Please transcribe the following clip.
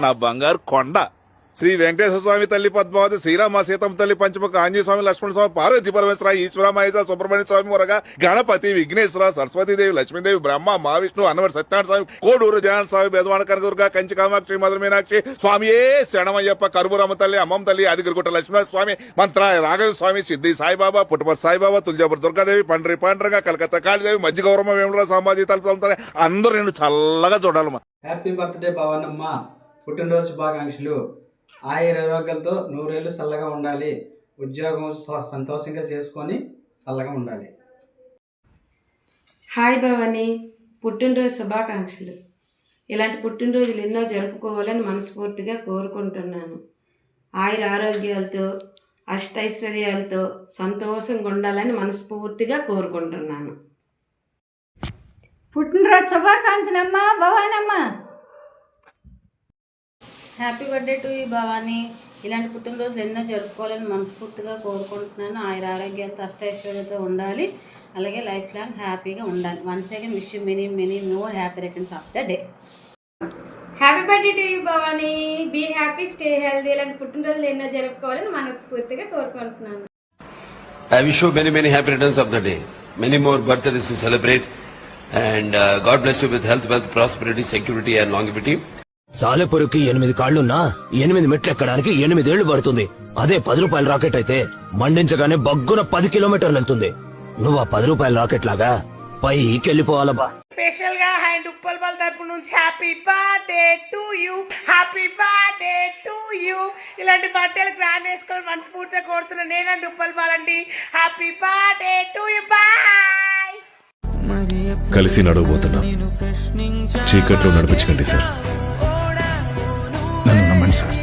నా బంగారు కొండ శ్రీ వెంకటేశ్వర స్వామి తల్లి పద్మావతి శ్రీరామ సీతమ్మ తల్లి పంచముఖ ఆంజనేయ స్వామి లక్ష్మణ స్వామి పార్వతీ పరమేశ్వర ఈశ్వర మహేశ్వర సుబ్రహ్మణ్య స్వామి మురగా గణపతి విఘ్నేశ్వర సరస్వతీదేవి లక్ష్మీదేవి బ్రహ్మ మహావిష్ణు అన్నవరి సత్యనారాయణ స్వామి కోడూరు జగన్ స్వామి బెజవాడ కనకదుర్గ కంచి కామాక్షి మధుర మీనాక్షి స్వామియే శరణమయ్యప్ప కరుబురమ్మ తల్లి అమ్మమ్మ తల్లి అదిగిరిగుట్ట లక్ష్మణ స్వామి మంత్ర రాఘవ స్వామి సిద్ధి సాయిబాబా పుట్టపర్తి సాయిబాబా తులజాపుర దుర్గాదేవి పండ్రి పాండ్రగా కలకత్తా కాళీదేవి మధ్య గౌరమ్మ వేముల సామాజీ తలుపుతారు అందరూ నేను చల్లగా చూడాలమ్మా. హ్యాపీ బర్త్డే పవనమ్మ, పుట్టినరోజు శుభాకాంక్షలు. ఆయురారోగ్యాలతో నూరేళ్ళు చల్లగా ఉండాలి. ఉద్యోగం సంతోషంగా చేసుకొని చల్లగా ఉండాలి. హాయ్ భవాని, పుట్టినరోజు శుభాకాంక్షలు. ఇలాంటి పుట్టినరోజులు ఎన్నో జరుపుకోవాలని మనస్ఫూర్తిగా కోరుకుంటున్నాను. ఆయుర ఆరోగ్యాలతో అష్టైశ్వర్యాలతో సంతోషంగా ఉండాలని మనస్ఫూర్తిగా కోరుకుంటున్నాను. పుట్టినరోజు శుభాకాంక్షలమ్మా భవానమ్మ. Happy birthday to you Bhavani. ఇలాంటి పుట్టినరోజులు ఎన్నో జరుపుకోవాలని మనస్ఫూర్తిగా కోరుకుంటున్నాను. ఆయుర ఆరోగ్యాలతో అష్టైశ్వర్యాలతో ఉండాలి, అలాగే లైఫ్ లాంగ్ హ్యాపీగా ఉండాలి. Once again wish you many many more happy returns of the day. Happy birthday to you Bhavani. Be happy, stay healthy. ఇలాంటి పుట్టినరోజులు ఎన్నో జరుపుకోవాలని మనస్ఫూర్తిగా కోరుకుంటున్నాను. I wish you many happy returns of the day. Many more birthdays to celebrate. And God bless you with health, wealth, prosperity, security and longevity. సాలెపురికి 8 కాళ్లున్నా 8 మెట్లు ఎక్కడానికి 8 ఏళ్లు పడుతుంది. అదే 10 రూపాయల రాకెట్ అయితే మండించగానే బగ్గున 10 కిలోమీటర్లు వెళ్తుంది. నువ్వు ఆ 10 రూపాయల రాకెట్ లాగా పైకి వెళ్ళిపోవాలబ్బా. స్పెషల్ గా హ్యాండ్ ఉప్పల్ బల్ తరపు నుంచి happy birthday to you, happy birthday to you. ఇలాంటి బర్త్డేలు గ్రాండ్ వేసుకోవాలి మనస్ఫూర్తిగా కోరుతున్నాను. నేనండి ఉప్పల్ బాల్ అండి. Happy birthday to you. Bye. కలిసి నడవబోతున్నా. చీకట్లో నడిపించకండి సార్, నన్ను నమ్మండి సార్.